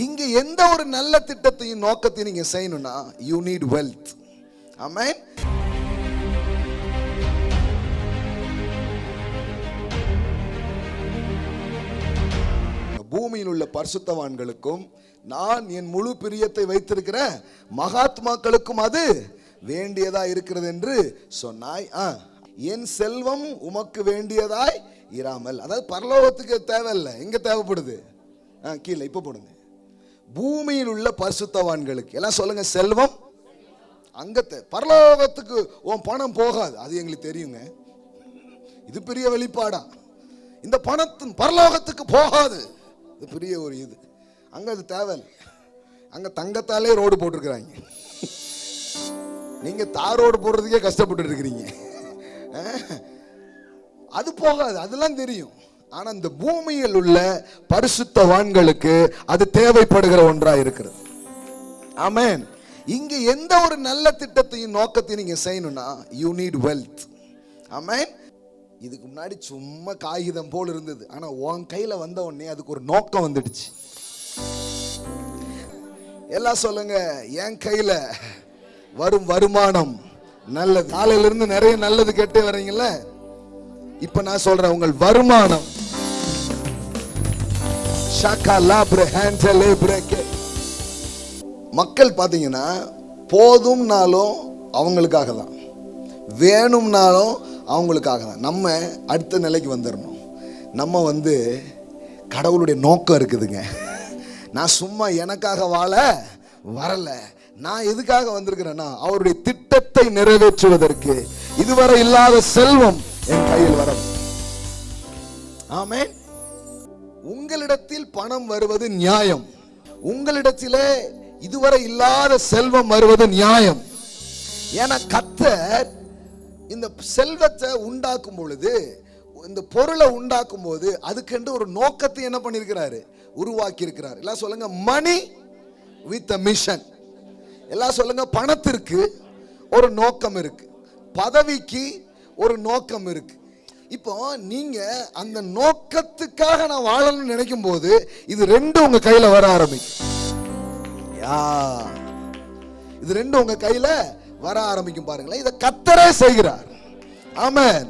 இங்க எந்த ஒரு நல்ல திட்டத்தையும் நோக்கத்தையும் நீங்க செய்யணும்னா யூ நீட் வெல்த். ஆமென். பூமியில் உள்ள பரிசுத்தவான்களுக்கும் நான் என் முழு பிரியத்தை வைத்திருக்கிற மகாத்மாக்களுக்கும் அது வேண்டியதா இருக்கிறது என்று சொன்னாய். என் செல்வம் உமக்கு வேண்டியதாய் இராமல். அதாவது பரலோகத்துக்கு தேவையில்லை, எங்க தேவைப்படுது? கீழே இப்ப போடுங்க. பூமியில் உள்ள பரிசுத்தவான்களுக்கு எல்லாம் சொல்லுங்க, செல்வம் அங்க பரலோகத்துக்கு உன் பணம் போகாது, அது எங்களுக்கு தெரியுங்க. இது பெரிய வெளிப்பாடா. இந்த பணத்தின் பரலோகத்துக்கு போகாது, இது பெரிய ஒரு இது. அங்க அது தேவையில்லை. அங்க தங்கத்தாலே ரோடு போட்டிருக்கிறாங்க, நீங்க தார் ரோடு போடுறதுக்கே கஷ்டப்பட்டு இருக்கிறீங்க. அது போகாது, அதெல்லாம் தெரியும். ஆனா இந்த பூமியில் உள்ள பரிசுத்தவான்களுக்கு அது தேவைப்படுகிற ஒன்றா இருக்கிறது. ஆமென். இங்க எந்த ஒரு நல்ல திட்டத்தையும் நோக்கத்தையும் நீங்க செய்யணும்னா யூ நீட் வெல்த். ஆமென். இதுக்கு முன்னாடி சும்மா காகிதம் போல் இருந்தது, ஆனா உன் கையில வந்த உடனே அதுக்கு ஒரு நோக்கம் வந்துடுச்சு. எல்லாம் சொல்லுங்க, என் கையில வரும் வருமானம் நல்லது. காலையில இருந்து நிறைய நல்லது கேட்டே வர்றீங்கல்ல, இப்ப நான் சொல்றேன், உங்கள் வருமானம் மக்கள் பாத்தீங்கன்னா போதும்னாலும் அவங்களுக்காக தான், வேணும்னாலும் அவங்களுக்காக தான். நம்ம அடுத்த நிலைக்கு வந்துடணும். நம்ம கடவுளுடைய நோக்கம் இருக்குதுங்க. நான் சும்மா எனக்காக வாழ வரல, நான் எதுக்காக வந்திருக்கிறேன்னா அவருடைய திட்டத்தை நிறைவேற்றுவதற்கு. இதுவரை இல்லாத செல்வம் என் கையில் வரும். ஆமென். உங்களிடத்தில் பணம் வருவது நியாயம், உங்களிடத்திலே இதுவரை இல்லாத செல்வம் வருவது நியாயம். ஏன்னா கர்த்தர் இந்த செல்வத்தை உண்டாக்கும் பொழுது, இந்த பொருளை உண்டாக்கும் போது அதுக்கென்று ஒரு நோக்கத்தை என்ன பண்ணிருக்கிறாரு, உருவாக்கி இருக்கிறார். எல்லாம் சொல்லுங்க, மணி வித் மிஷன். எல்லாம் சொல்லுங்க, பணத்திற்கு ஒரு நோக்கம் இருக்கு, பதவிக்கு ஒரு நோக்கம் இருக்கு. இப்போ நீங்க அந்த நோக்கத்துக்காக நான் வாழணும்னு நினைக்கும் போது இது ரெண்டும் உங்க கையில வர ஆரம்பிக்கும். இது ரெண்டும் உங்க கையில வர ஆரம்பிக்கும். பாருங்களேன், இதை கர்த்தரே செய்கிறார். ஆமென்.